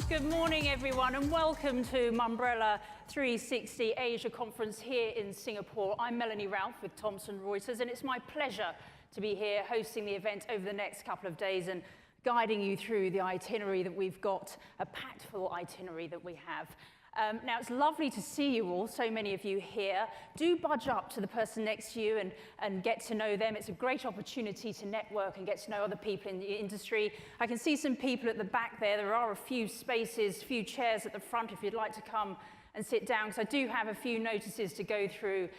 Good morning, everyone, and welcome to Mumbrella 360 Asia Conference here in Singapore. I'm Melanie Ralph with Thomson Reuters, and it's my pleasure to be here hosting the event over the next couple of days and guiding you through the itinerary that we've got, a packed full itinerary that we have. Now, it's lovely to see you all, so many of you here. Do budge up to the person next to you and get to know them. It's a great opportunity to network and get to know other people in the industry. I can see some people at the back there. There are a few spaces, few chairs at the front if you'd like to come and sit down, because I do have a few notices to go through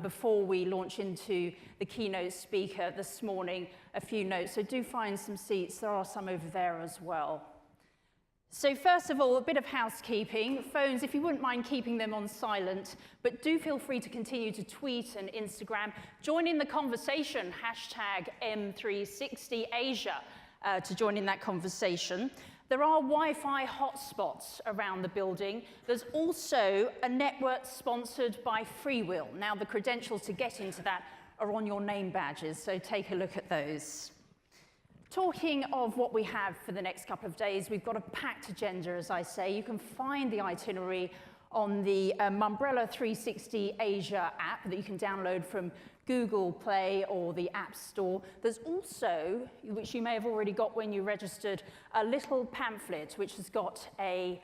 before we launch into the keynote speaker this morning, a few notes. So do find some seats. There are some over there as well. So first of all, a bit of housekeeping. Phones, if you wouldn't mind keeping them on silent, but do feel free to continue to tweet and Instagram. Join in the conversation, hashtag M360Asia, to join in that conversation. There are Wi-Fi hotspots around the building. There's also a network sponsored by Freewheel. Now, the credentials to get into that are on your name badges, so take a look at those. Talking of what we have for the next couple of days, we've got a packed agenda, as I say. You can find the itinerary on the Mumbrella 360 Asia app that you can download from Google Play or the App Store. There's also, which you may have already got when you registered, a little pamphlet which has got a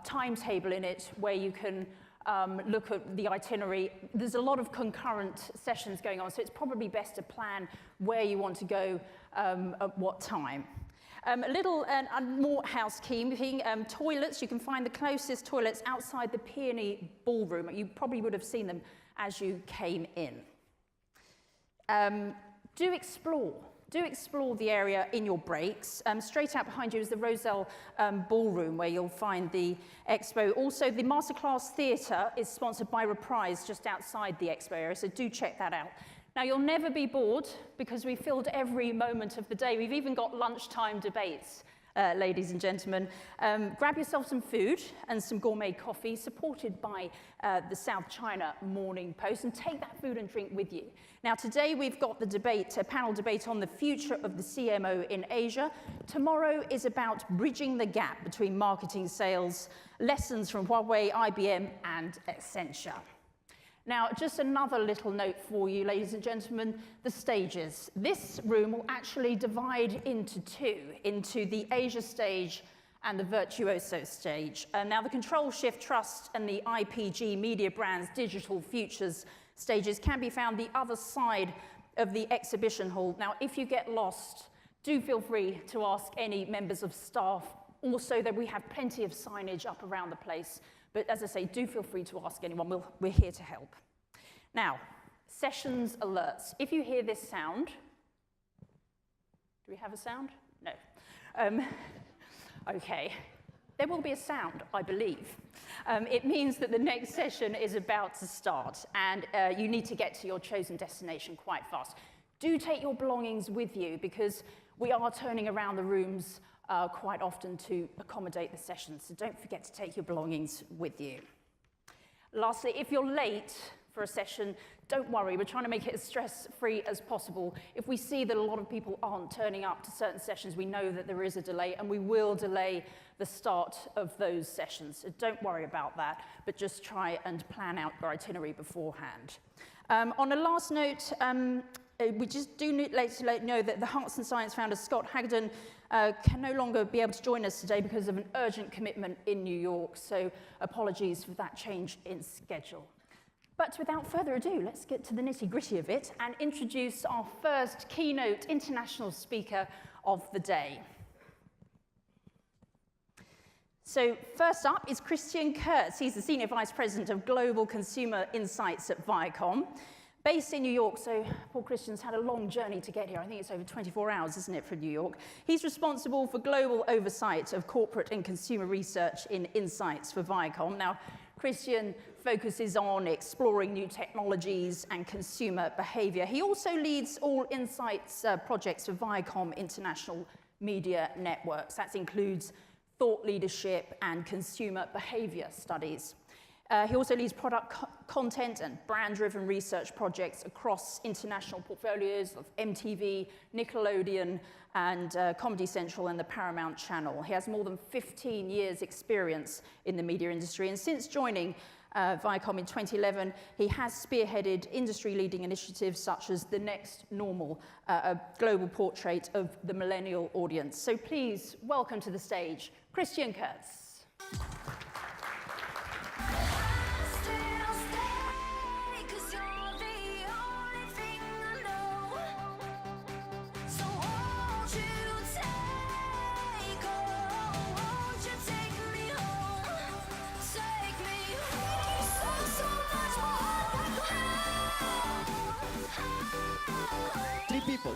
timetable in it where you can look at the itinerary. There's a lot of concurrent sessions going on, so it's probably best to plan where you want to go at what time. More housekeeping. Toilets, you can find the closest toilets outside the Peony Ballroom. You probably would have seen them as you came in. Do explore the area in your breaks. Straight out behind you is the Roselle Ballroom, where you'll find the expo. Also, the Masterclass Theatre is sponsored by Reprise just outside the expo area, so do check that out. Now, you'll never be bored because we filled every moment of the day. We've even got lunchtime debates, ladies and gentlemen. Grab yourself some food and some gourmet coffee, supported by the South China Morning Post, and take that food and drink with you. Now, today we've got the debate, a panel debate on the future of the CMO in Asia. Tomorrow is about bridging the gap between marketing sales, lessons from Huawei, IBM, and Accenture. Now, just another little note for you, ladies and gentlemen, the stages. This room will actually divide into two, into the Asia stage and the Virtuoso stage. Now, the Control Shift Trust and the IPG Media Brands Digital Futures stages can be found the other side of the exhibition hall. Now, if you get lost, do feel free to ask any members of staff. Also, that we have plenty of signage up around the place. But as I say, do feel free to ask anyone. We're here to help. Now, sessions alerts. If you hear this sound, do we have a sound? No. Okay. There will be a sound, I believe. It means that the next session is about to start, and you need to get to your chosen destination quite fast. Do take your belongings with you, because we are turning around the rooms quite often to accommodate the sessions, so don't forget to take your belongings with you. Lastly, if you're late for a session, don't worry, we're trying to make it as stress-free as possible. If we see that a lot of people aren't turning up to certain sessions, we know that there is a delay, and we will delay the start of those sessions. So don't worry about that, but just try and plan out your itinerary beforehand. On a last note, we just do need to let you know that the Hearts and Science founder, Scott Hagedorn, can no longer be able to join us today because of an urgent commitment in New York, so apologies for that change in schedule. But without further ado, let's get to the nitty-gritty of it and introduce our first keynote international speaker of the day. So first up is Christian Kurz. He's the Senior Vice President of Global Consumer Insights at Viacom. Based in New York, so Paul Christian's had a long journey to get here. I think it's over 24 hours, isn't it, from New York? He's responsible for global oversight of corporate and consumer research in insights for Viacom. Now, Christian focuses on exploring new technologies and consumer behavior. He also leads all insights projects for Viacom International Media Networks. That includes thought leadership and consumer behavior studies. He also leads product content and brand-driven research projects across international portfolios of MTV, Nickelodeon, and Comedy Central and the Paramount Channel. He has more than 15 years' experience in the media industry, and since joining Viacom in 2011, he has spearheaded industry-leading initiatives such as The Next Normal, a global portrait of the millennial audience. So please welcome to the stage, Christian Kurz.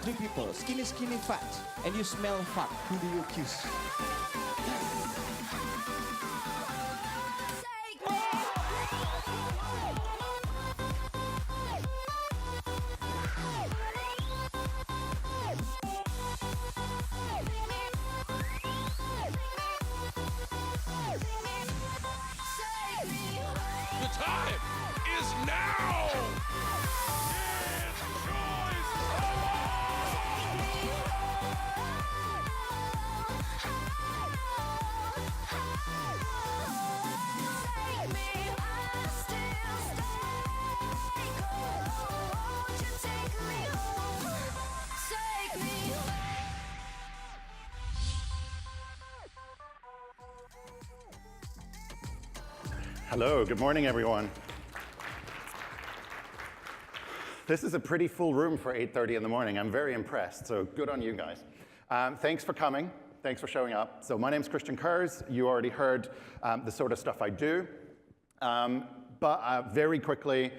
Three people, skinny, fat, and you smell fat. Who do you kiss? The time is now! Hello, good morning, everyone. This is a pretty full room for 8:30 in the morning. I'm very impressed, so good on you guys. Thanks for coming. Thanks for showing up. So my name's Christian Kurz. You already heard the sort of stuff I do. But very quickly,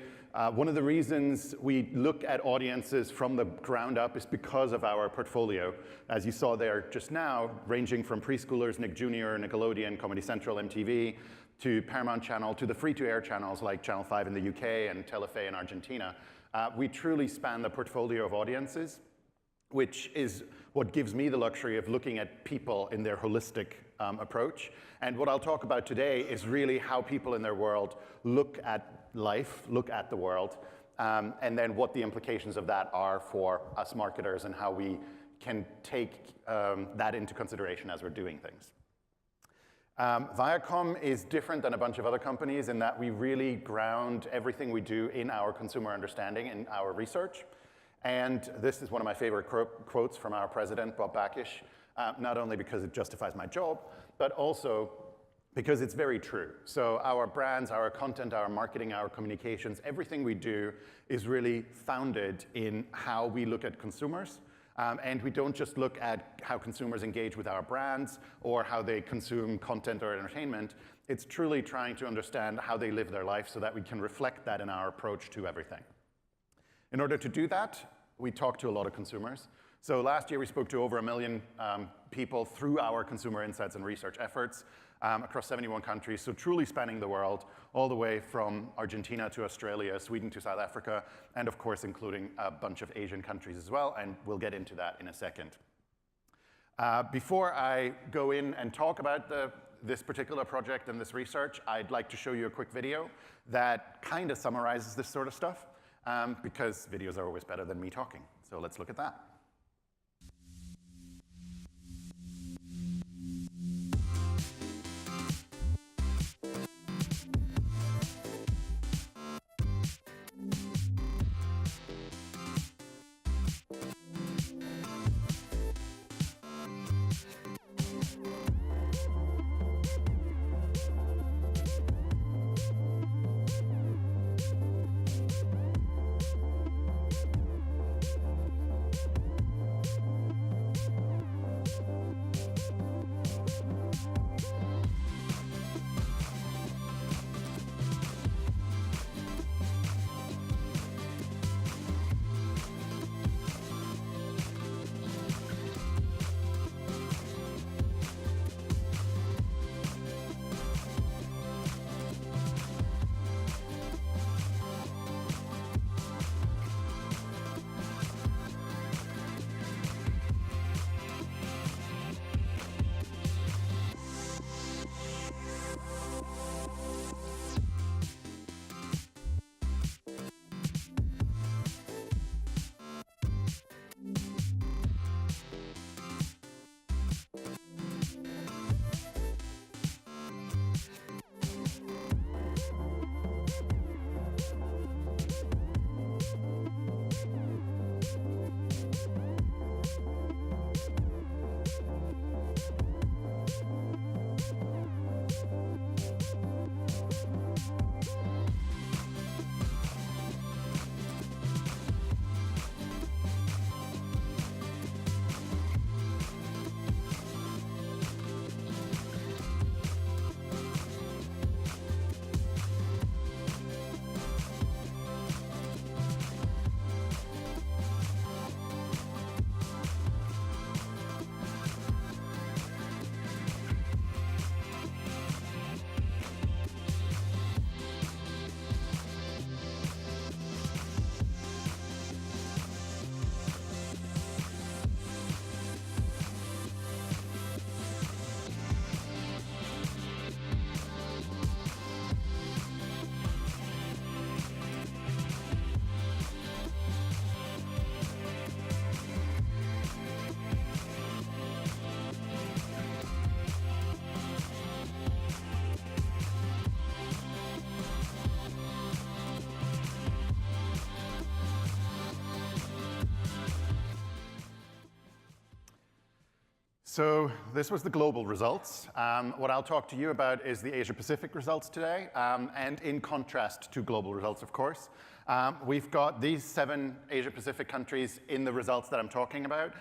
one of the reasons we look at audiences from the ground up is because of our portfolio. As you saw there just now, ranging from preschoolers, Nick Jr., Nickelodeon, Comedy Central, MTV, to Paramount Channel, to the free-to-air channels like Channel 5 in the UK and Telefe in Argentina. We truly span the portfolio of audiences, which is what gives me the luxury of looking at people in their holistic approach. And what I'll talk about today is really how people in their world look at life, look at the world, and then what the implications of that are for us marketers and how we can take that into consideration as we're doing things. Viacom is different than a bunch of other companies in that we really ground everything we do in our consumer understanding, in our research. And this is one of my favorite quotes from our president, Bob Bakish, not only because it justifies my job, but also because it's very true. So our brands, our content, our marketing, our communications, everything we do is really founded in how we look at consumers. And we don't just look at how consumers engage with our brands or how they consume content or entertainment. It's truly trying to understand how they live their life so that we can reflect that in our approach to everything. In order to do that, we talk to a lot of consumers. So last year we spoke to over 1 million people through our consumer insights and research efforts across 71 countries, so truly spanning the world, all the way from Argentina to Australia, Sweden to South Africa, and of course including a bunch of Asian countries as well, and we'll get into that in a second. Before I go in and talk about this particular project and this research, I'd like to show you a quick video that kind of summarizes this sort of stuff, because videos are always better than me talking. So let's look at that. So this was the global results. What I'll talk to you about is the Asia-Pacific results today, and in contrast to global results, of course. We've got these 7 Asia-Pacific countries in the results that I'm talking about.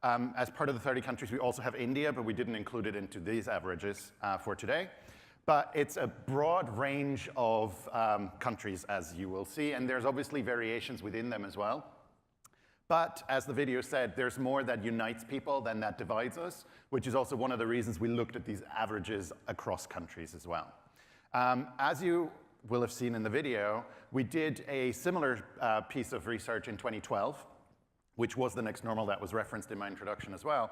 As part of the 30 countries, we also have India, but we didn't include it into these averages for today. But it's a broad range of countries, as you will see, and there's obviously variations within them as well. But as the video said, there's more that unites people than that divides us, which is also one of the reasons we looked at these averages across countries as well. As you will have seen in the video, we did a similar piece of research in 2012, which was the next normal that was referenced in my introduction as well.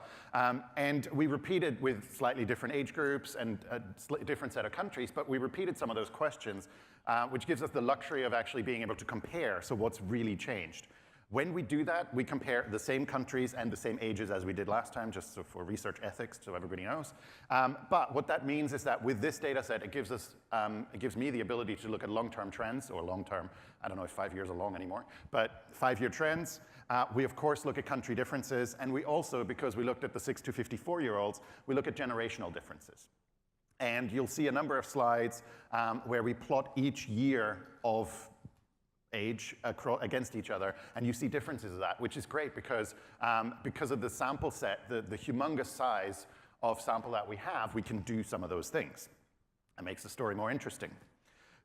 And we repeated with slightly different age groups and a different set of countries, but we repeated some of those questions, which gives us the luxury of actually being able to compare, so what's really changed. When we do that, we compare the same countries and the same ages as we did last time, just so for research ethics, so everybody knows. But what that means is that with this data set, it gives me the ability to look at long-term trends, or long-term, I don't know if 5 years are long anymore, but 5-year trends. We, of course, look at country differences, and we also, because we looked at the 6 to 54-year-olds, we look at generational differences. And you'll see a number of slides where we plot each year of age against each other, and you see differences of that, which is great because of the sample set, the humongous size of sample that we have, we can do some of those things. It makes the story more interesting.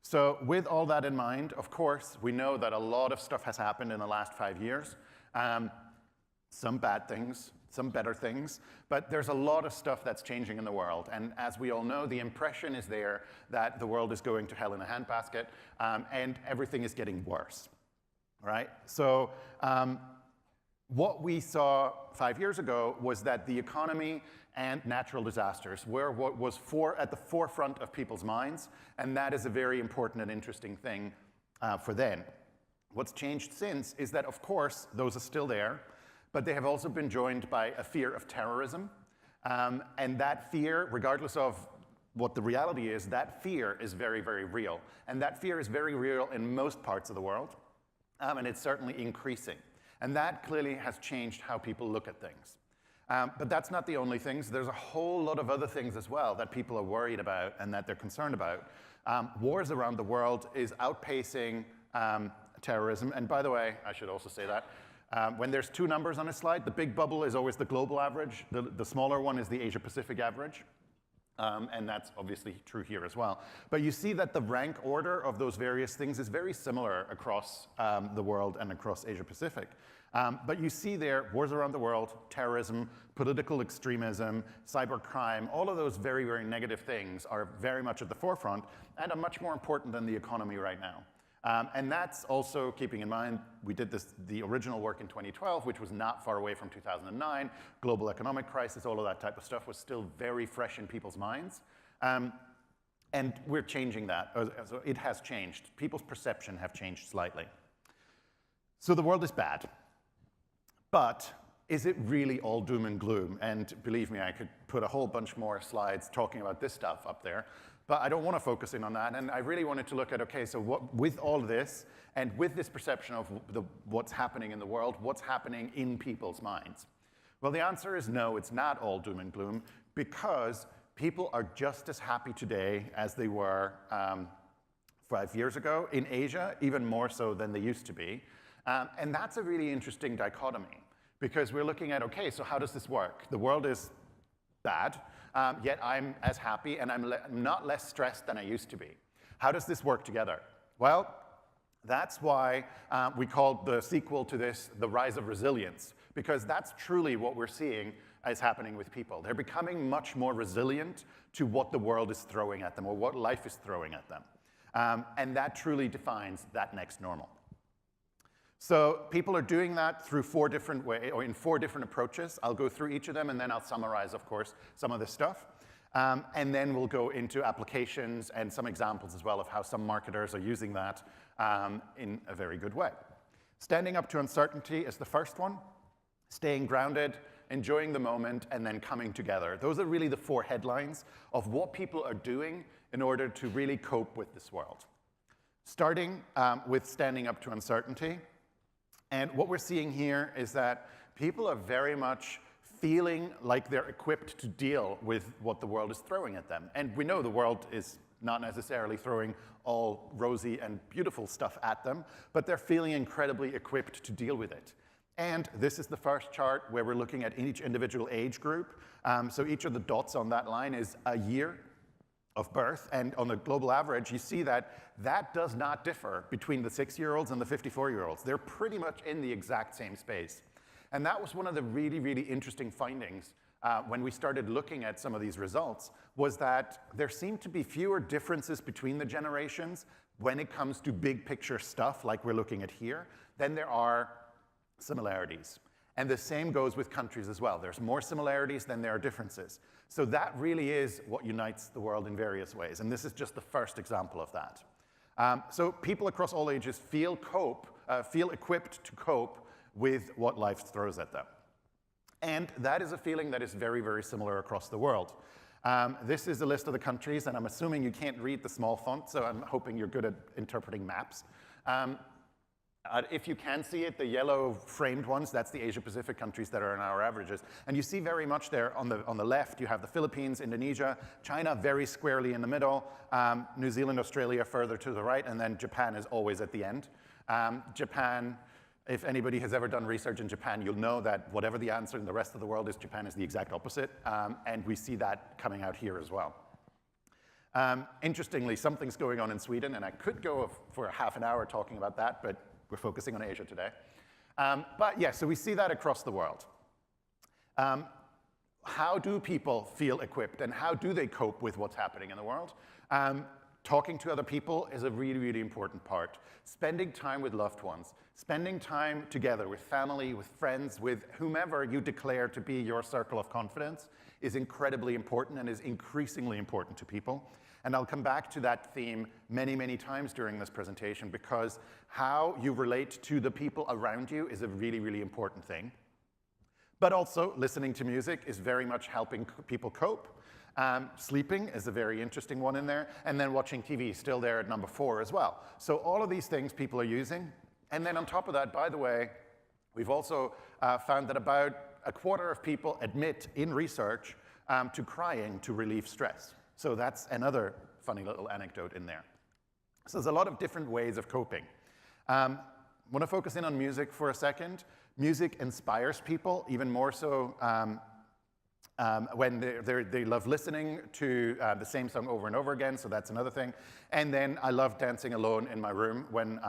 So with all that in mind, of course, we know that a lot of stuff has happened in the last 5 years. Some bad things, some better things, but there's a lot of stuff that's changing in the world. And as we all know, the impression is there that the world is going to hell in a handbasket, and everything is getting worse, right? So what we saw 5 years ago was that the economy and natural disasters were what was at the forefront of people's minds, and that is a very important and interesting thing for then. What's changed since is that, of course, those are still there, but they have also been joined by a fear of terrorism. And that fear, regardless of what the reality is, that fear is very, very real. And that fear is very real in most parts of the world, and it's certainly increasing. And that clearly has changed how people look at things. But that's not the only things. There's a whole lot of other things as well that people are worried about and that they're concerned about. Wars around the world is outpacing terrorism. And by the way, I should also say that, when there's 2 numbers on a slide, the big bubble is always the global average. The smaller one is the Asia-Pacific average. And that's obviously true here as well. But you see that the rank order of those various things is very similar across the world and across Asia-Pacific. But you see there wars around the world, terrorism, political extremism, cybercrime, all of those very, very negative things are very much at the forefront and are much more important than the economy right now. And that's also keeping in mind, we did the original work in 2012, which was not far away from 2009. Global economic crisis, all of that type of stuff was still very fresh in people's minds. And we're changing that. So it has changed. People's perception have changed slightly. So the world is bad. But is it really all doom and gloom? And believe me, I could put a whole bunch more slides talking about this stuff up there. But I don't want to focus in on that, and I really wanted to look at, okay, so with all this, and with this perception of what's happening in the world, what's happening in people's minds? Well, the answer is no, it's not all doom and gloom, because people are just as happy today as they were 5 years ago in Asia, even more so than they used to be. And that's a really interesting dichotomy, because we're looking at, okay, so how does this work? The world is bad. Yet I'm as happy and I'm not less stressed than I used to be. How does this work together? Well, that's why we called the sequel to this The Rise of Resilience, because that's truly what we're seeing is happening with people. They're becoming much more resilient to what the world is throwing at them or what life is throwing at them. And that truly defines that next normal. So people are doing that through 4 different ways, or in 4 different approaches. I'll go through each of them, and then I'll summarize, of course, some of this stuff. And then we'll go into applications and some examples as well of how some marketers are using that in a very good way. Standing up to uncertainty is the first one. Staying grounded, enjoying the moment, and then coming together. Those are really the 4 headlines of what people are doing in order to really cope with this world. Starting with standing up to uncertainty. And what we're seeing here is that people are very much feeling like they're equipped to deal with what the world is throwing at them. And we know the world is not necessarily throwing all rosy and beautiful stuff at them, but they're feeling incredibly equipped to deal with it. And this is the first chart where we're looking at each individual age group. So each of the dots on that line is a year of birth, and on the global average, you see that that does not differ between the 6-year-olds and the 54-year-olds. They're pretty much in the exact same space. And that was one of the really, really interesting findings when we started looking at some of these results, was that there seemed to be fewer differences between the generations when it comes to big picture stuff like we're looking at here than there are similarities. And the same goes with countries as well. There's more similarities than there are differences. So that really is what unites the world in various ways. And this is just the first example of that. So people across all ages feel equipped to cope with what life throws at them. And that is a feeling that is very, very similar across the world. This is a list of the countries, and I'm assuming you can't read the small font, so I'm hoping you're good at interpreting maps. If you can see it, the yellow framed ones, that's the Asia-Pacific countries that are in our averages. And you see very much there on the left, you have the Philippines, Indonesia, China very squarely in the middle, New Zealand, Australia further to the right, and then Japan is always at the end. Japan, if anybody has ever done research in Japan, you'll know that whatever the answer in the rest of the world is, Japan is the exact opposite, and we see that coming out here as well. Interestingly, something's going on in Sweden, and I could go for half an hour talking about that, but we're focusing on Asia today. But yeah, so we see that across the world. How do people feel equipped, and how do they cope with what's happening in the world? Talking to other people is a really, really important part. Spending time with loved ones, spending time together with family, with friends, with whomever you declare to be your circle of confidence is incredibly important and is increasingly important to people. And I'll come back to that theme many, many times during this presentation, because how you relate to the people around you is a really, really important thing. But also, listening to music is very much helping people cope. Sleeping is a very interesting one in there. And then watching TV, still there at number 4 as well. So all of these things people are using. And then on top of that, by the way, we've also found that about a quarter of people admit in research to crying to relieve stress. So that's another funny little anecdote in there. So there's a lot of different ways of coping. I want to focus in on music for a second. Music inspires people, even more so when they love listening to the same song over and over again, so that's another thing. And then I love dancing alone in my room when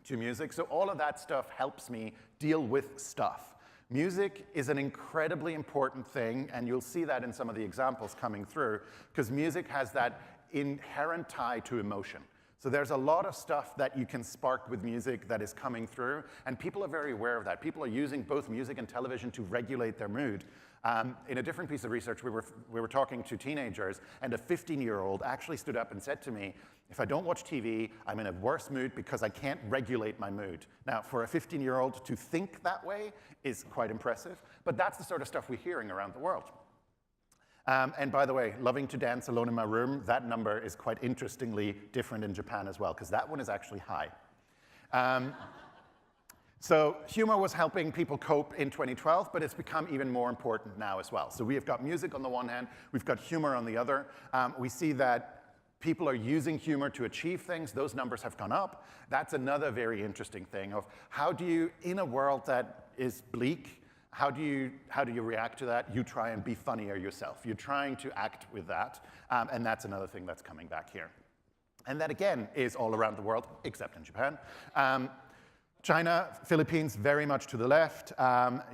to music. So all of that stuff helps me deal with stuff. Music is an incredibly important thing, and you'll see that in some of the examples coming through, because music has that inherent tie to emotion. So there's a lot of stuff that you can spark with music that is coming through, and people are very aware of that. People are using both music and television to regulate their mood. In a different piece of research, we were talking to teenagers, and a 15-year-old actually stood up and said to me, if I don't watch TV, I'm in a worse mood because I can't regulate my mood. Now, for a 15-year-old to think that way is quite impressive, but that's the sort of stuff we're hearing around the world. And by the way, loving to dance alone in my room, that number is quite interestingly different in Japan as well, because that one is actually high. So humor was helping people cope in 2012, but it's become even more important now as well. So we have got music on the one hand, we've got humor on the other. We see that people are using humor to achieve things. Those numbers have gone up. That's another very interesting thing of how do you, in a world that is bleak, how do you react to that? You try and be funnier yourself. You're trying to act with that, and that's another thing that's coming back here. And that, again, is all around the world, except in Japan. China, Philippines, very much to the left.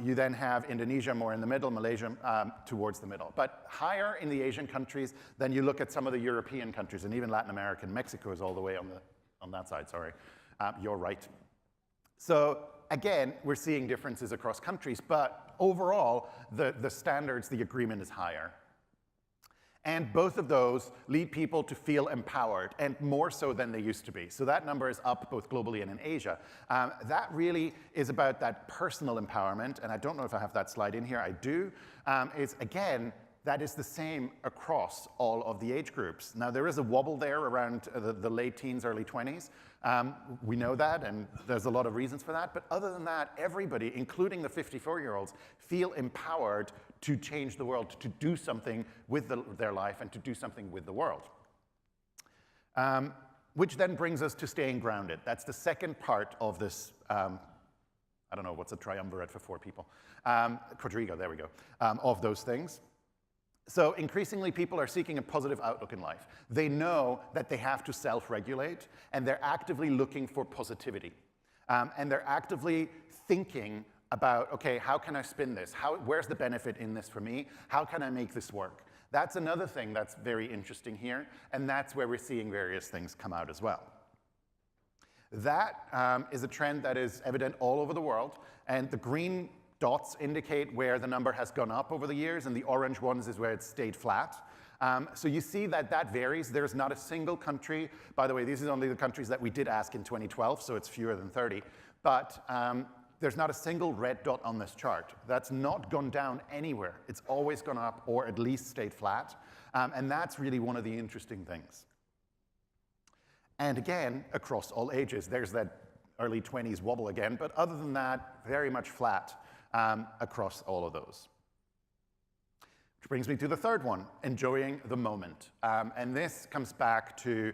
You then have Indonesia more in the middle, Malaysia towards the middle. But higher in the Asian countries than you look at some of the European countries, and even Latin America. Mexico is all the way on that side, sorry. You're right. So again, we're seeing differences across countries, but overall, the standards, the agreement is higher. And both of those lead people to feel empowered, and more so than they used to be. So that number is up both globally and in Asia. That really is about that personal empowerment, and I don't know if I have that slide in here. I do. It's, again, that is the same across all of the age groups. Now, there is a wobble there around the late teens, early 20s. We know that, and there's a lot of reasons for that. But other than that, everybody, including the 54-year-olds, feel empowered to change the world, to do something with their life and to do something with the world. Which then brings us to staying grounded. That's the second part of this, I don't know, what's a triumvirate for 4 people? Quadriga, there we go, of those things. So increasingly, people are seeking a positive outlook in life. They know that they have to self-regulate, and they're actively looking for positivity. And they're actively thinking about, okay, how can I spin this? Where's the benefit in this for me? How can I make this work? That's another thing that's very interesting here, and that's where we're seeing various things come out as well. That is a trend that is evident all over the world, and the green dots indicate where the number has gone up over the years, and the orange ones is where it's stayed flat. So you see that that varies. There's not a single country. By the way, these are only the countries that we did ask in 2012, so it's fewer than 30. But there's not a single red dot on this chart. That's not gone down anywhere. It's always gone up or at least stayed flat. And that's really one of the interesting things. And again, across all ages, there's that early 20s wobble again. But other than that, very much flat across all of those. Which brings me to the third one, enjoying the moment. And this comes back to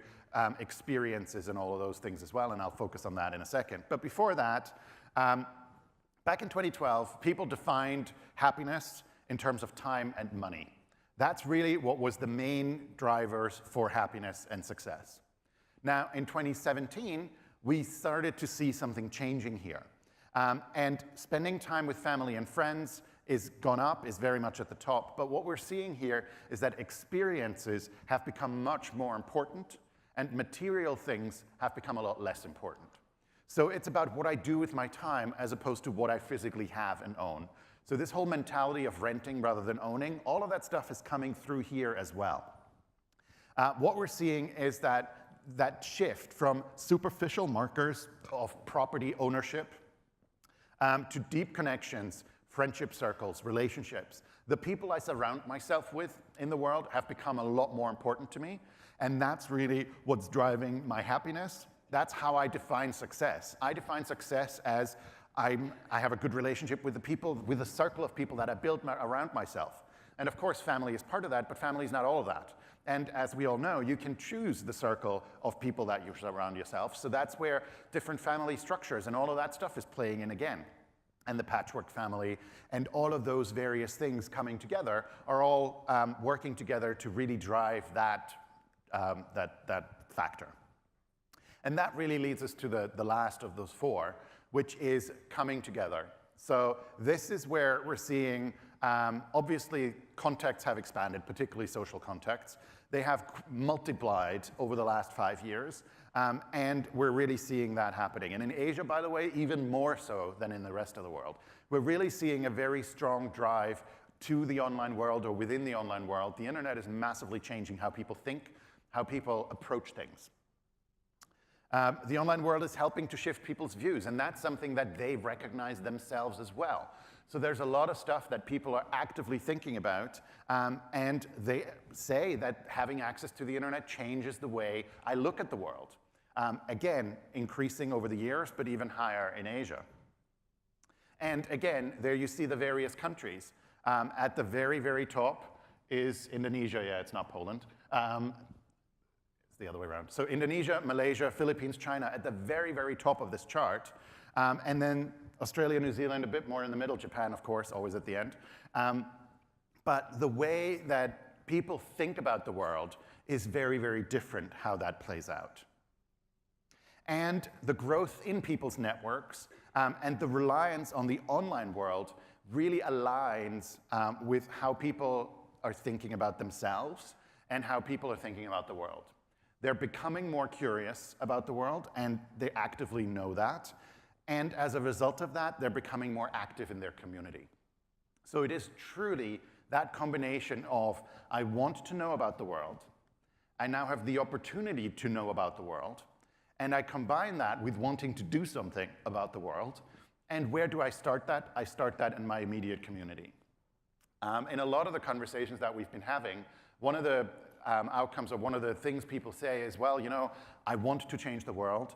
experiences and all of those things as well, and I'll focus on that in a second. But before that, back in 2012, people defined happiness in terms of time and money. That's really what was the main drivers for happiness and success. Now, in 2017, we started to see something changing here. And spending time with family and friends is gone up, is very much at the top. But what we're seeing here is that experiences have become much more important, and material things have become a lot less important. So it's about what I do with my time as opposed to what I physically have and own. So this whole mentality of renting rather than owning, all of that stuff is coming through here as well. What we're seeing is that shift from superficial markers of property ownership to deep connections, friendship circles, relationships. The people I surround myself with in the world have become a lot more important to me, and that's really what's driving my happiness. That's how I define success. I define success as I have a good relationship with the people, with a circle of people that I build around myself. And of course, family is part of that, but family is not all of that. And as we all know, you can choose the circle of people that you surround yourself. So that's where different family structures and all of that stuff is playing in again. And the patchwork family and all of those various things coming together are all working together to really drive that factor. And that really leads us to the last of those 4, which is coming together. So this is where we're seeing, obviously, contexts have expanded, particularly social contexts. They have multiplied over the last 5 years, and we're really seeing that happening. And in Asia, by the way, even more so than in the rest of the world. We're really seeing a very strong drive to the online world or within the online world. The internet is massively changing how people think, how people approach things. The online world is helping to shift people's views, and that's something that they recognize themselves as well. So there's a lot of stuff that people are actively thinking about, and they say that having access to the internet changes the way I look at the world. Again, increasing over the years, but even higher in Asia. And again, there you see the various countries. At the very, very top is Indonesia. Yeah, it's not Poland. It's the other way around. So Indonesia, Malaysia, Philippines, China at the very, very top of this chart. And then Australia, New Zealand, a bit more in the middle. Japan, of course, always at the end. But the way that people think about the world is very, very different how that plays out. And the growth in people's networks and the reliance on the online world really aligns with how people are thinking about themselves and how people are thinking about the world. They're becoming more curious about the world, and they actively know that. And as a result of that, they're becoming more active in their community. So it is truly that combination of, I want to know about the world, I now have the opportunity to know about the world, and I combine that with wanting to do something about the world. And where do I start that? I start that in my immediate community. In a lot of the conversations that we've been having, one of the outcomes, or one of the things people say is, well, you know, I want to change the world,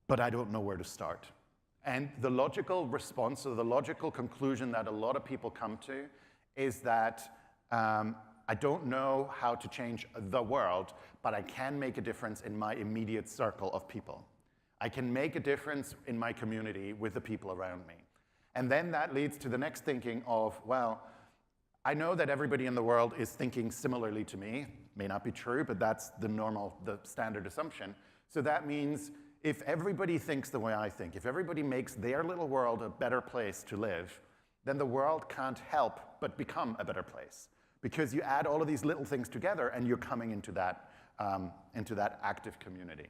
but I don't know where to start. And the logical response, or the logical conclusion that a lot of people come to is that I don't know how to change the world, but I can make a difference in my immediate circle of people. I can make a difference in my community with the people around me. And then that leads to the next thinking of, well, I know that everybody in the world is thinking similarly to me. May not be true, but that's the standard assumption. So that means if everybody thinks the way I think, if everybody makes their little world a better place to live, then the world can't help but become a better place. Because you add all of these little things together and you're coming into that active community.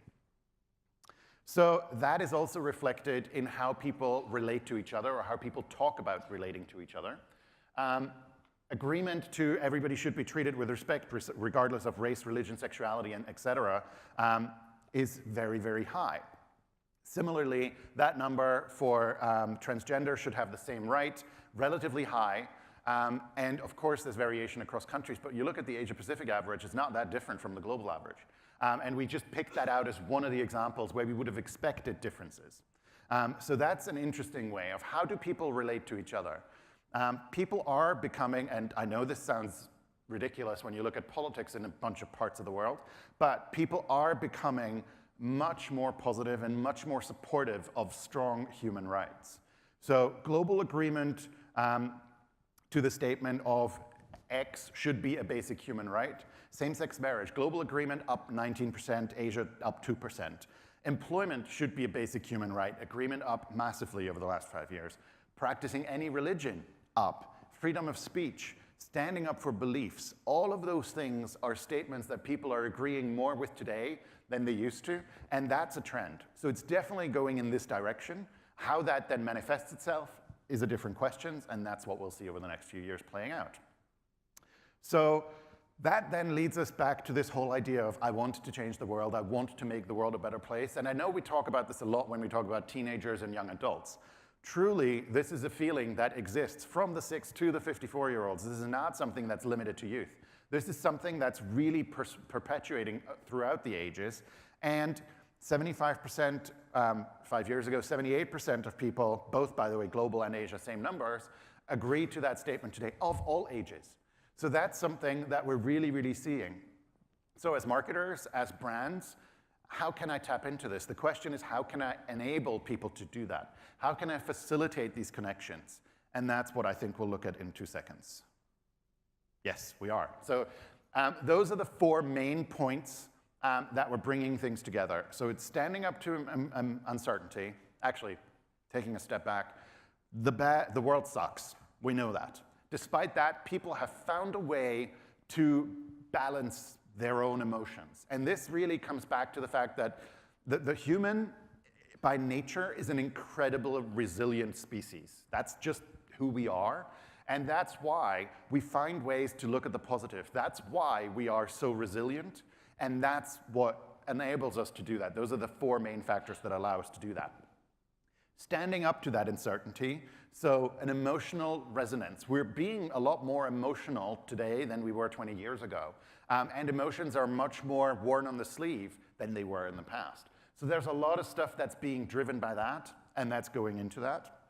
So that is also reflected in how people relate to each other, or how people talk about relating to each other. Agreement to everybody should be treated with respect, regardless of race, religion, sexuality, and et cetera, is very, very high. Similarly, that number for transgender should have the same right, relatively high. And of course, there's variation across countries, but you look at the Asia-Pacific average, it's not that different from the global average. And we just picked that out as one of the examples where we would have expected differences. So that's an interesting way of how do people relate to each other. People are becoming, and I know this sounds ridiculous when you look at politics in a bunch of parts of the world, but people are becoming much more positive and much more supportive of strong human rights. So global agreement to the statement of X should be a basic human right. Same-sex marriage, global agreement up 19%, Asia up 2%. Employment should be a basic human right, agreement up massively over the last 5 years. Practicing any religion, up. Freedom of speech, standing up for beliefs, all of those things are statements that people are agreeing more with today than they used to, and that's a trend. So it's definitely going in this direction. How that then manifests itself is a different question, and that's what we'll see over the next few years playing out. So that then leads us back to this whole idea of I want to change the world, I want to make the world a better place, and I know we talk about this a lot when we talk about teenagers and young adults. Truly, this is a feeling that exists from the 6 to the 54-year-olds. This is not something that's limited to youth. This is something that's really perpetuating throughout the ages, and 75%, 5 years ago, 78% of people, both, by the way, global and Asia, same numbers, agree to that statement today, of all ages. So that's something that we're really, really seeing. So as marketers, as brands, how can I tap into this? The question is, how can I enable people to do that? How can I facilitate these connections? And that's what I think we'll look at in 2 seconds. Yes, we are. So those are the 4 main points that we're bringing things together. So it's standing up to uncertainty. Actually, taking a step back, the world sucks. We know that. Despite that, people have found a way to balance their own emotions. And this really comes back to the fact that the human, by nature, is an incredibly resilient species. That's just who we are. And that's why we find ways to look at the positive. That's why we are so resilient. And that's what enables us to do that. Those are the 4 main factors that allow us to do that. Standing up to that uncertainty, so an emotional resonance. We're being a lot more emotional today than we were 20 years ago. And emotions are much more worn on the sleeve than they were in the past. So there's a lot of stuff that's being driven by that, and that's going into that.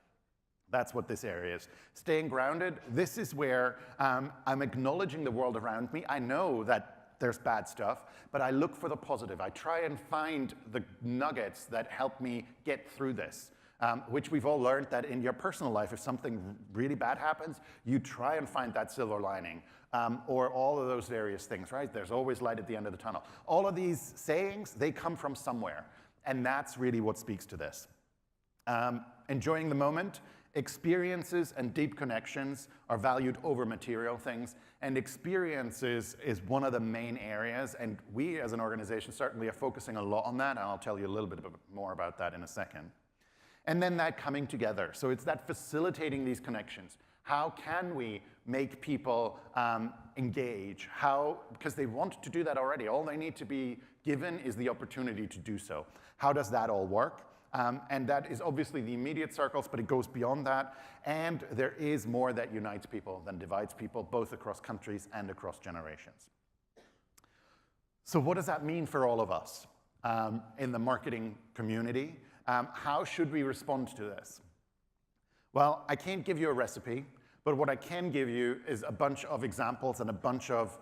That's what this area is. Staying grounded, this is where I'm acknowledging the world around me. I know that there's bad stuff, but I look for the positive. I try and find the nuggets that help me get through this. Which we've all learned that in your personal life, if something really bad happens, you try and find that silver lining, or all of those various things, right? There's always light at the end of the tunnel. All of these sayings, they come from somewhere, and that's really what speaks to this. Enjoying the moment, experiences and deep connections are valued over material things, and experiences is one of the main areas, and we as an organization certainly are focusing a lot on that, and I'll tell you a little bit more about that in a second. And then that coming together. So it's that facilitating these connections. How can we make people engage? Because they want to do that already. All they need to be given is the opportunity to do so. How does that all work? And that is obviously the immediate circles, but it goes beyond that. And there is more that unites people than divides people, both across countries and across generations. So what does that mean for all of us in the marketing community? How should we respond to this? Well, I can't give you a recipe, but what I can give you is a bunch of examples and a bunch of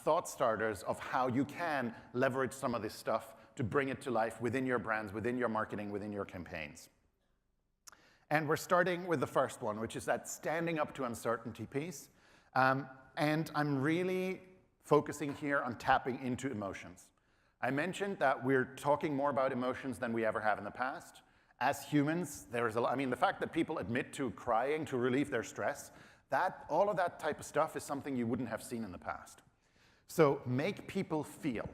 thought starters of how you can leverage some of this stuff to bring it to life within your brands, within your marketing, within your campaigns. And we're starting with the first one, which is that standing up to uncertainty piece. And I'm really focusing here on tapping into emotions. I mentioned that we're talking more about emotions than we ever have in the past. As humans, the fact that people admit to crying to relieve their stress, all of that type of stuff is something you wouldn't have seen in the past. So make people feel.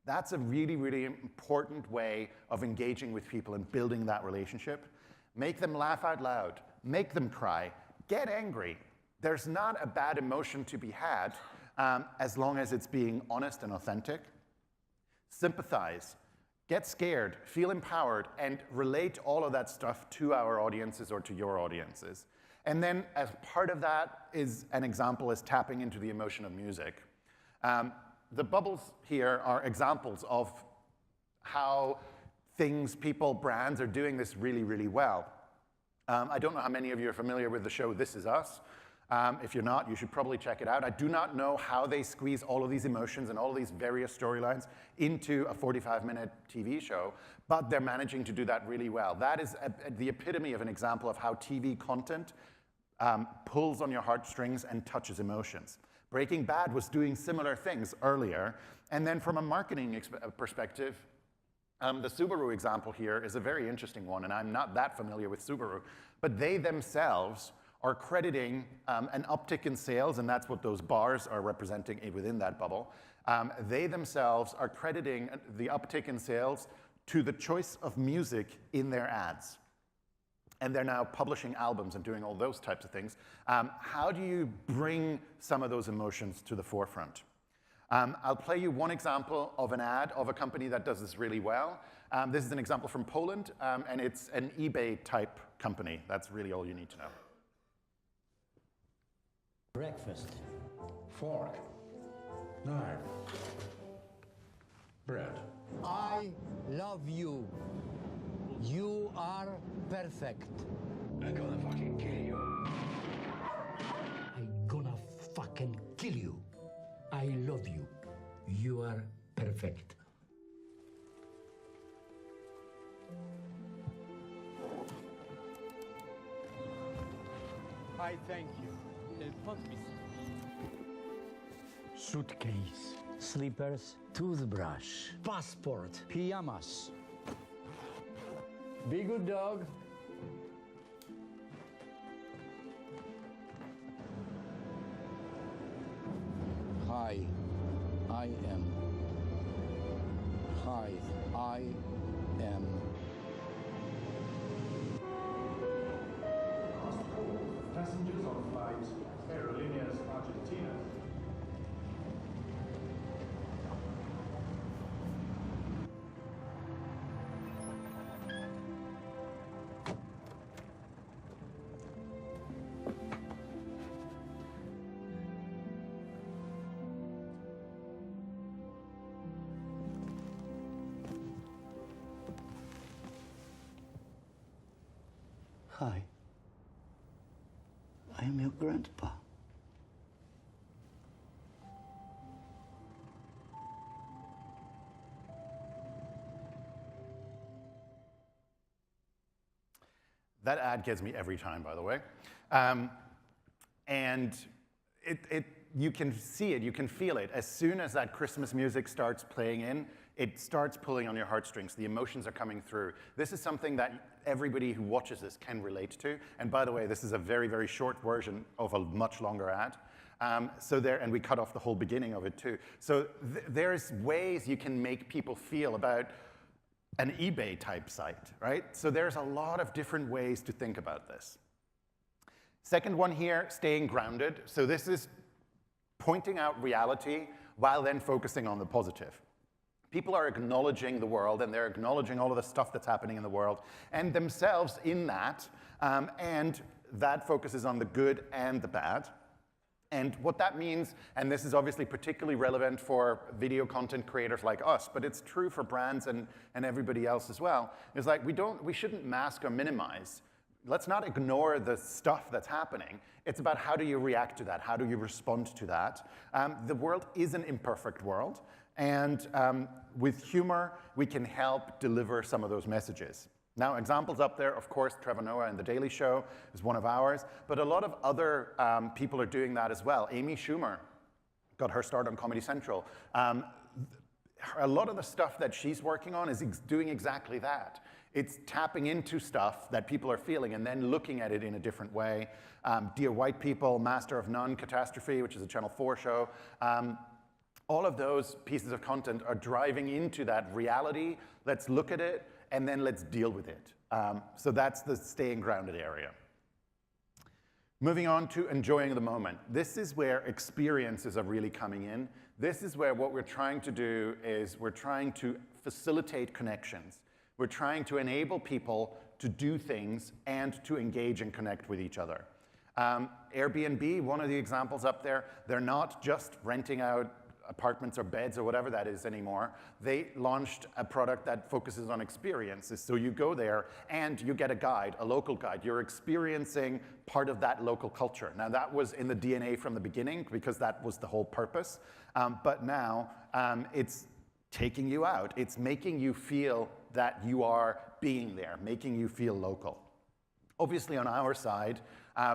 That's a really, really important way of engaging with people and building that relationship. Make them laugh out loud. Make them cry. Get angry. There's not a bad emotion to be had as long as it's being honest and authentic. Sympathize. Get scared. Feel empowered. And relate all of that stuff to our audiences or to your audiences. And then as part of that is an example is tapping into the emotion of music. The bubbles here are examples of how people, brands are doing this really, really well. I don't know how many of you are familiar with the show This Is Us. If you're not, you should probably check it out. I do not know how they squeeze all of these emotions and all of these various storylines into a 45-minute TV show, but they're managing to do that really well. That is the epitome of an example of how TV content pulls on your heartstrings and touches emotions. Breaking Bad was doing similar things earlier. And then from a marketing perspective, the Subaru example here is a very interesting one, and I'm not that familiar with Subaru, but they themselves are crediting an uptick in sales, and that's what those bars are representing within that bubble. They themselves are crediting the uptick in sales to the choice of music in their ads. And they're now publishing albums and doing all those types of things. How do you bring some of those emotions to the forefront? I'll play you one example of an ad of a company that does this really well. This is an example from Poland, and it's an eBay-type company. That's really all you need to know. Breakfast. Fork. Knife. Bread. I love you. You are perfect. I'm gonna fucking kill you. I'm gonna fucking kill you. I love you. You are perfect. I thank you. Suitcase, slippers, toothbrush, passport, Pajamas. Be good dog. Hi, I am. Hi, I am. Passengers on flight Aerolíneas Argentina. Hi. I am your grandpa. That ad gets me every time, by the way. And you can see it, you can feel it. As soon as that Christmas music starts playing in, it starts pulling on your heartstrings. The emotions are coming through. This is something that everybody who watches this can relate to. And by the way, this is a very, very short version of a much longer ad. And we cut off the whole beginning of it too. So there's ways you can make people feel about an eBay type site, right? So there's a lot of different ways to think about this. Second one here, staying grounded. So this is pointing out reality while then focusing on the positive. People are acknowledging the world, and they're acknowledging all of the stuff that's happening in the world, and themselves in that, and that focuses on the good and the bad. And what that means, and this is obviously particularly relevant for video content creators like us, but it's true for brands and everybody else as well, is like we shouldn't mask or minimize. Let's not ignore the stuff that's happening. It's about how do you react to that? How do you respond to that? The world is an imperfect world, and with humor, we can help deliver some of those messages. Now, examples up there, of course, Trevor Noah and The Daily Show is one of ours, but a lot of other people are doing that as well. Amy Schumer got her start on Comedy Central. A lot of the stuff that she's working on is doing exactly that. It's tapping into stuff that people are feeling and then looking at it in a different way. Dear White People, Master of None, Catastrophe, which is a Channel 4 show. All of those pieces of content are driving into that reality. Let's look at it, and then let's deal with it. So that's the staying grounded area. Moving on to enjoying the moment. This is where experiences are really coming in. This is where what we're trying to do is we're trying to facilitate connections. We're trying to enable people to do things and to engage and connect with each other. Airbnb, one of the examples up there, they're not just renting out apartments or beds or whatever that is anymore. They launched a product that focuses on experiences. So you go there and you get a guide, a local guide. You're experiencing part of that local culture. Now that was in the DNA from the beginning because that was the whole purpose. But now it's taking you out. It's making you feel that you are being there, making you feel local. Obviously on our side,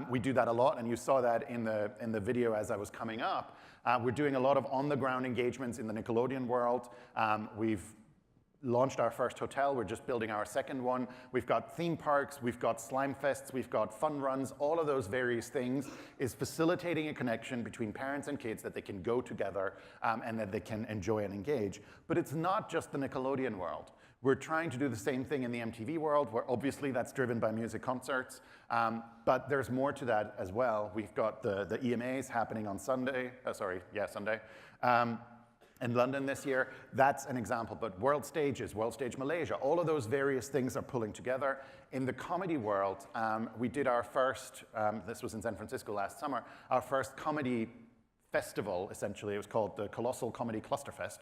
we do that a lot, and you saw that in the video as I was coming up. We're doing a lot of on-the-ground engagements in the Nickelodeon world. We've launched our first hotel. We're just building our second one. We've got theme parks. We've got slime fests. We've got fun runs. All of those various things is facilitating a connection between parents and kids that they can go together and that they can enjoy and engage. But it's not just the Nickelodeon world. We're trying to do the same thing in the MTV world, where obviously that's driven by music concerts, but there's more to that as well. We've got the EMAs happening on Sunday, Sunday, in London this year. That's an example, but World Stages, World Stage Malaysia, all of those various things are pulling together. In the comedy world, we did our first, this was in San Francisco last summer, our first comedy festival, essentially. It was called the Colossal Comedy Clusterfest.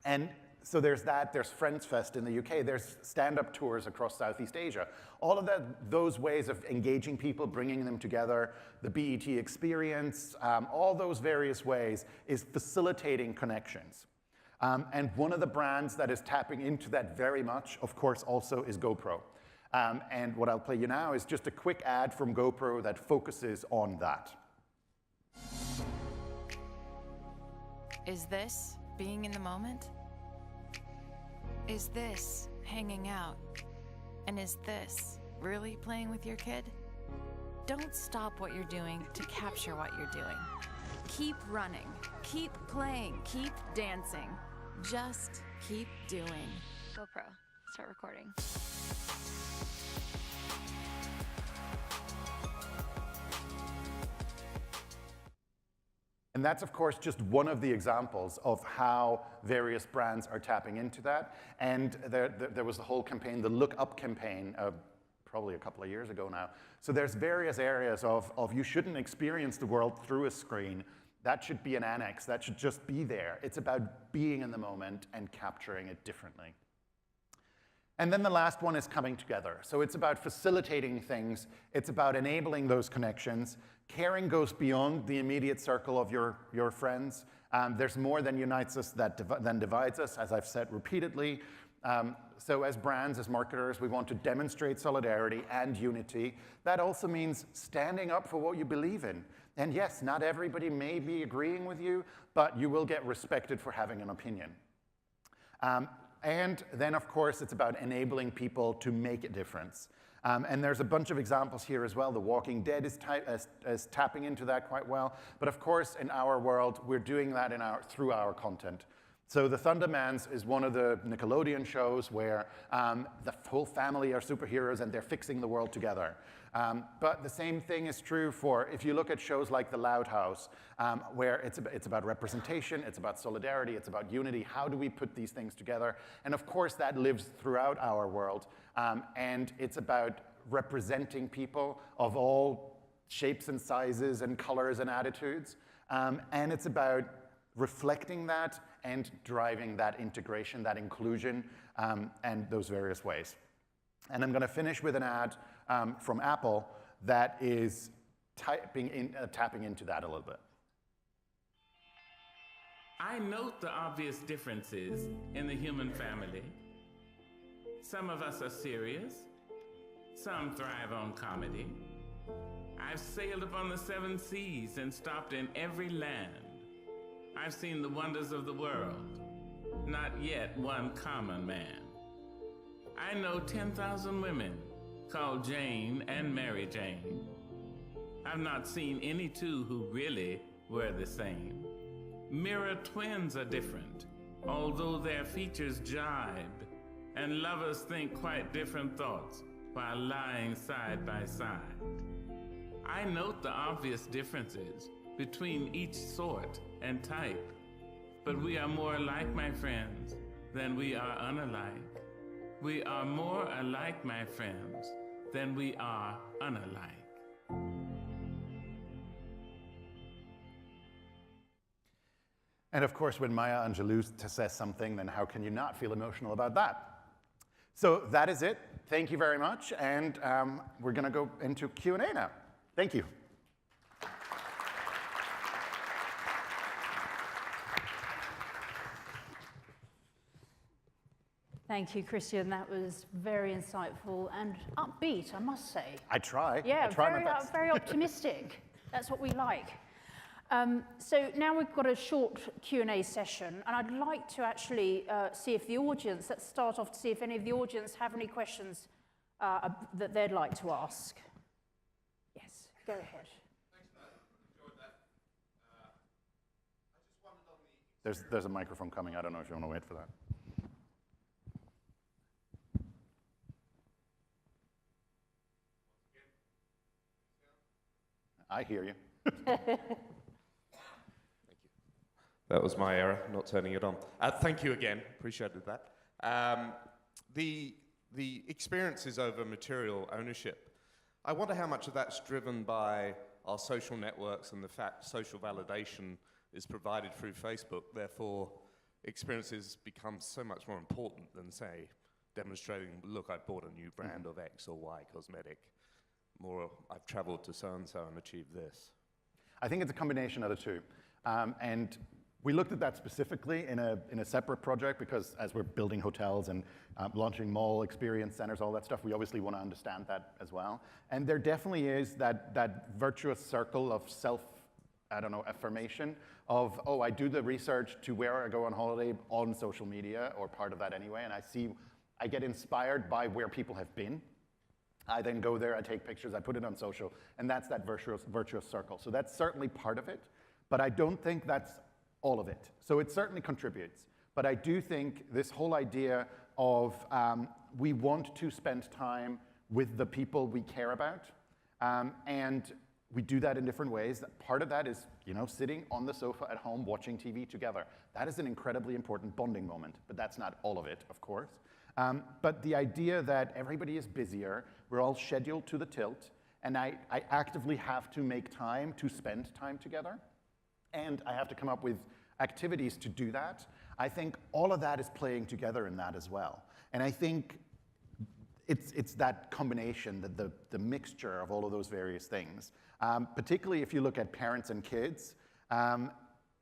And so there's that, there's Friends Fest in the UK, there's stand-up tours across Southeast Asia. All of those ways of engaging people, bringing them together, the BET experience, all those various ways is facilitating connections. And one of the brands that is tapping into that very much, of course, also is GoPro. And what I'll play you now is just a quick ad from GoPro that focuses on that. Is this being in the moment? Is this hanging out? And is this really playing with your kid? Don't stop what you're doing to capture what you're doing. Keep running, keep playing, keep dancing. Just keep doing. GoPro, start recording. And that's, of course, just one of the examples of how various brands are tapping into that. And there was the whole campaign, the Look Up campaign, probably a couple of years ago now. So there's various areas of you shouldn't experience the world through a screen. That should be an annex. That should just be there. It's about being in the moment and capturing it differently. And then the last one is coming together. So it's about facilitating things. It's about enabling those connections. Caring goes beyond the immediate circle of your friends. There's more than unites us than divides us, as I've said repeatedly. So as brands, as marketers, we want to demonstrate solidarity and unity. That also means standing up for what you believe in. And yes, not everybody may be agreeing with you, but you will get respected for having an opinion. And then, of course, it's about enabling people to make a difference. And there's a bunch of examples here as well. The Walking Dead is tapping into that quite well. But of course, in our world, we're doing that through our content. So The Thundermans is one of the Nickelodeon shows where the whole family are superheroes and they're fixing the world together. But the same thing is true for, if you look at shows like The Loud House, where it's about representation, it's about solidarity, it's about unity. How do we put these things together? And of course, that lives throughout our world. And it's about representing people of all shapes and sizes and colors and attitudes. And it's about reflecting that and driving that integration, that inclusion, and those various ways. And I'm going to finish with an ad from Apple that is tapping into that a little bit. I note the obvious differences in the human family. Some of us are serious. Some thrive on comedy. I've sailed upon the 7 seas and stopped in every land. I've seen the wonders of the world, not yet one common man. I know 10,000 women called Jane and Mary Jane. I've not seen any two who really were the same. Mirror twins are different, although their features jibe, and lovers think quite different thoughts while lying side by side. I note the obvious differences between each sort and type, but we are more alike, my friends, than we are unalike. We are more alike, my friends, than we are unalike. And of course, when Maya Angelou says something, then how can you not feel emotional about that? So that is it. Thank you very much. And we're going to go into Q&A now. Thank you. Thank you, Christian. That was very insightful and upbeat, I must say. I try. Yeah, I try my best. very optimistic. That's what we like. So now we've got a short Q&A session, and I'd like to actually see if the audience, let's start off to see if any of the audience have any questions that they'd like to ask. Yes, go ahead. Thanks for that. Enjoyed that. I just wondered on the... There's a microphone coming. I don't know if you want to wait for that. I hear you. Thank you. That was my error, not turning it on. Thank you again, appreciated that. The experiences over material ownership, I wonder how much of that's driven by our social networks and the fact social validation is provided through Facebook. Therefore, experiences become so much more important than, say, demonstrating, look, I bought a new brand of X or Y cosmetic. More, I've traveled to so-and-so and achieved this. I think it's a combination of the two. And we looked at that specifically in a separate project because as we're building hotels and launching mall experience centers, all that stuff, we obviously want to understand that as well. And there definitely is that virtuous circle of affirmation of, oh, I do the research to where I go on holiday on social media or part of that anyway, and I get inspired by where people have been. I then go there, I take pictures, I put it on social, and that's that virtuous circle. So that's certainly part of it, but I don't think that's all of it. So it certainly contributes. But I do think this whole idea of we want to spend time with the people we care about, and we do that in different ways. Part of that is, sitting on the sofa at home watching TV together. That is an incredibly important bonding moment, but that's not all of it, of course. But the idea that everybody is busier, we're all scheduled to the tilt, and I actively have to make time to spend time together, and I have to come up with activities to do that. I think all of that is playing together in that as well. And I think it's that combination, the mixture of all of those various things. Particularly if you look at parents and kids,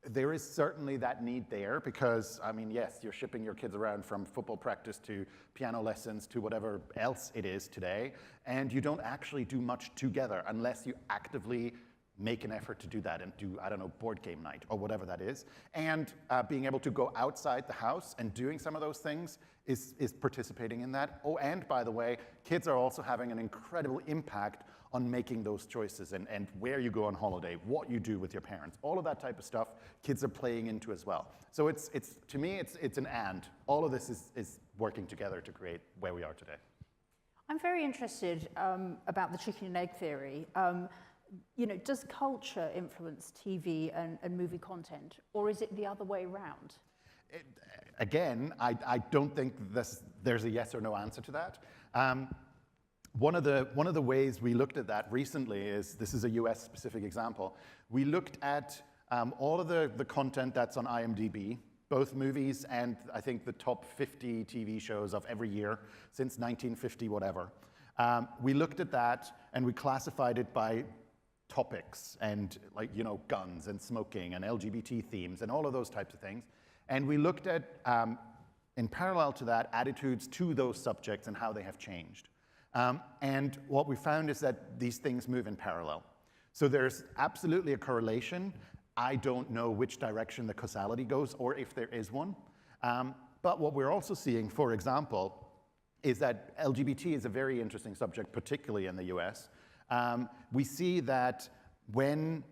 there is certainly that need there because, yes, you're shipping your kids around from football practice to piano lessons to whatever else it is today, and you don't actually do much together unless you actively make an effort to do that and do, I don't know, board game night or whatever that is. And being able to go outside the house and doing some of those things is participating in that. Oh, and by the way, kids are also having an incredible impact on making those choices and where you go on holiday, what you do with your parents, all of that type of stuff kids are playing into as well. So to me, it's an and. All of this is working together to create where we are today. I'm very interested about the chicken and egg theory. Does culture influence TV and movie content, or is it the other way around? Again, I don't think there's a yes or no answer to that. One of the ways we looked at that recently is, this is a US specific example, we looked at all of the content that's on IMDb, both movies and I think the top 50 TV shows of every year since 1950 whatever. We looked at that and we classified it by topics and guns and smoking and LGBT themes and all of those types of things. And we looked at, in parallel to that, attitudes to those subjects and how they have changed. And what we found is that these things move in parallel. So there's absolutely a correlation. I don't know which direction the causality goes or if there is one. But what we're also seeing, for example, is that LGBT is a very interesting subject, particularly in the US. We see that when,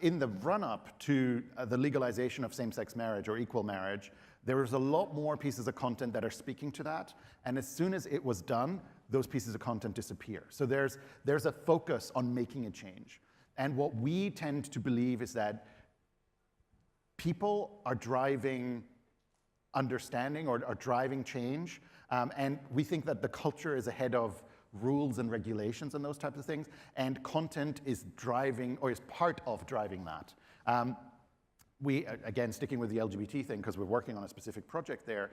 in the run-up to the legalization of same-sex marriage or equal marriage, there was a lot more pieces of content that are speaking to that, and as soon as it was done, those pieces of content disappear. So there's a focus on making a change. And what we tend to believe is that people are driving understanding or driving change, and we think that the culture is ahead of rules and regulations and those types of things, and content is driving, or is part of driving that. We, again, sticking with the LGBT thing, because we're working on a specific project there,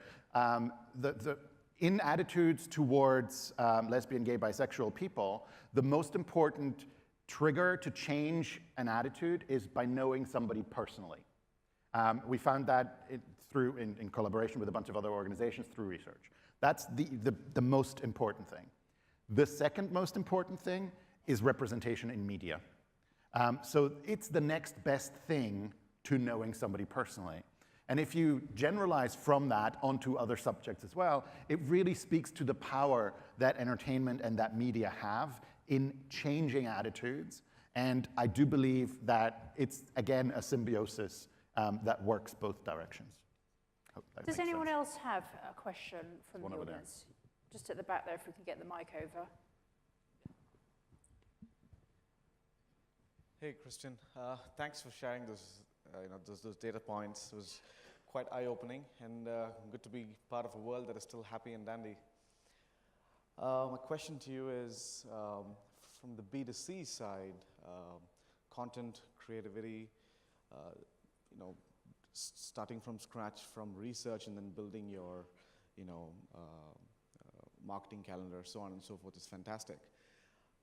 in attitudes towards lesbian, gay, bisexual people, the most important trigger to change an attitude is by knowing somebody personally. We found that in collaboration with a bunch of other organizations through research. That's the most important thing. The second most important thing is representation in media. So it's the next best thing to knowing somebody personally. And if you generalize from that onto other subjects as well, it really speaks to the power that entertainment and that media have in changing attitudes. And I do believe that it's, again, a symbiosis that works both directions. Hope that Does makes anyone sense. else have a question from One the over there. audience? Just at the back there, if we could get the mic over. Hey, Christian. Thanks for sharing those data points. It was quite eye-opening and good to be part of a world that is still happy and dandy. My question to you is, from the B2C side, content, creativity, starting from scratch, from research and then building your, marketing calendar, so on and so forth is fantastic.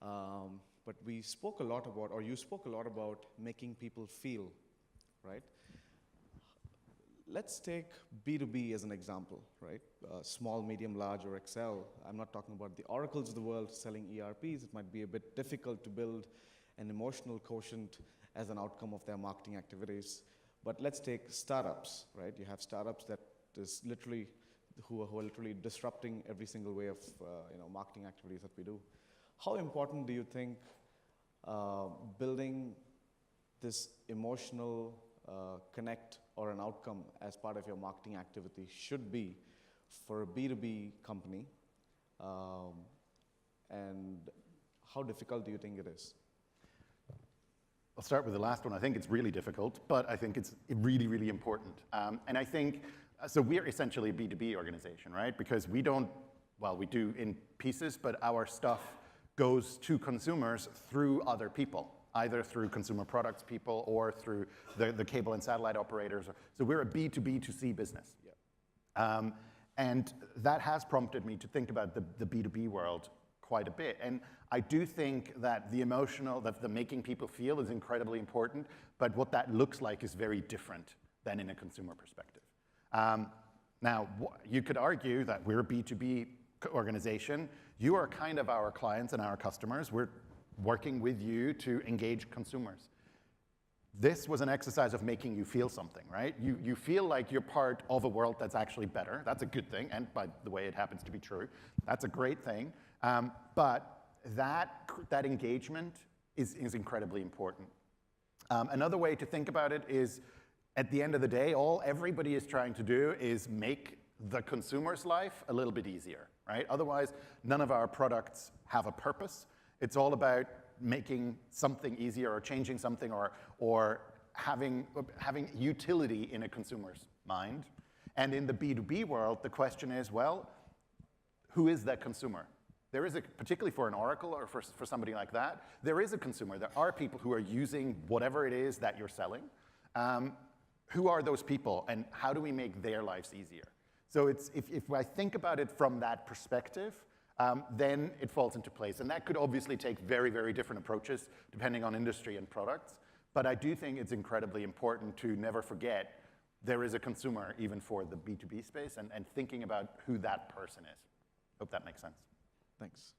But we spoke a lot about, or you spoke a lot about making people feel, right? Let's take B2B as an example, right? Small, medium, large, or Excel. I'm not talking about the Oracles of the world selling ERPs. It might be a bit difficult to build an emotional quotient as an outcome of their marketing activities. But let's take startups, right? You have startups that is literally, who are literally disrupting every single way of marketing activities that we do. How important do you think building this emotional connect or an outcome as part of your marketing activity should be for a B2B company? And how difficult do you think it is? I'll start with the last one. I think it's really difficult, but I think it's really, really important. And I think, so we're essentially a B2B organization, right? Because we don't, well, we do in pieces, but our stuff goes to consumers through other people, either through consumer products people or through the cable and satellite operators. So we're a B2B2C business. Yep. And that has prompted me to think about the B2B world quite a bit. And I do think that the emotional, the making people feel is incredibly important, but what that looks like is very different than in a consumer perspective. Now, you could argue that we're a B2B organization. You are kind of our clients and our customers. We're working with you to engage consumers. This was an exercise of making you feel something, right? You feel like you're part of a world that's actually better. That's a good thing, and by the way, it happens to be true. That's a great thing. But that engagement is incredibly important. Another way to think about it is, at the end of the day, all everybody is trying to do is make the consumer's life a little bit easier, right? Otherwise, none of our products have a purpose. It's all about making something easier or changing something or having utility in a consumer's mind. And in the B2B world, the question is, well, who is that consumer? There is particularly for an Oracle or for somebody like that, there is a consumer. There are people who are using whatever it is that you're selling. Who are those people, and how do we make their lives easier? So if I think about it from that perspective, then it falls into place. And that could obviously take very, very different approaches depending on industry and products. But I do think it's incredibly important to never forget there is a consumer even for the B2B space and thinking about who that person is. Hope that makes sense. Thanks.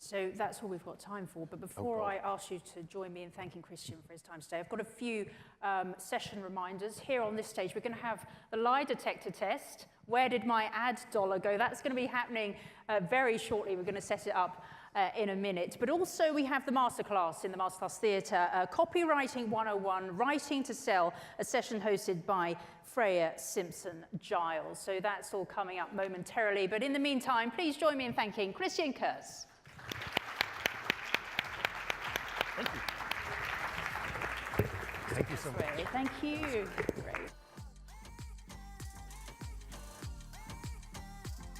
So that's all we've got time for. But before I ask you to join me in thanking Christian for his time today, I've got a few session reminders. Here on this stage, we're going to have the lie detector test. Where did my ad dollar go? That's going to be happening very shortly. We're going to set it up in a minute. But also we have the masterclass in the Masterclass Theatre, Copywriting 101, Writing to Sell, a session hosted by Freya Simpson-Giles. So that's all coming up momentarily. But in the meantime, please join me in thanking Christian Kurz. Thank you so much. Thank you. Great.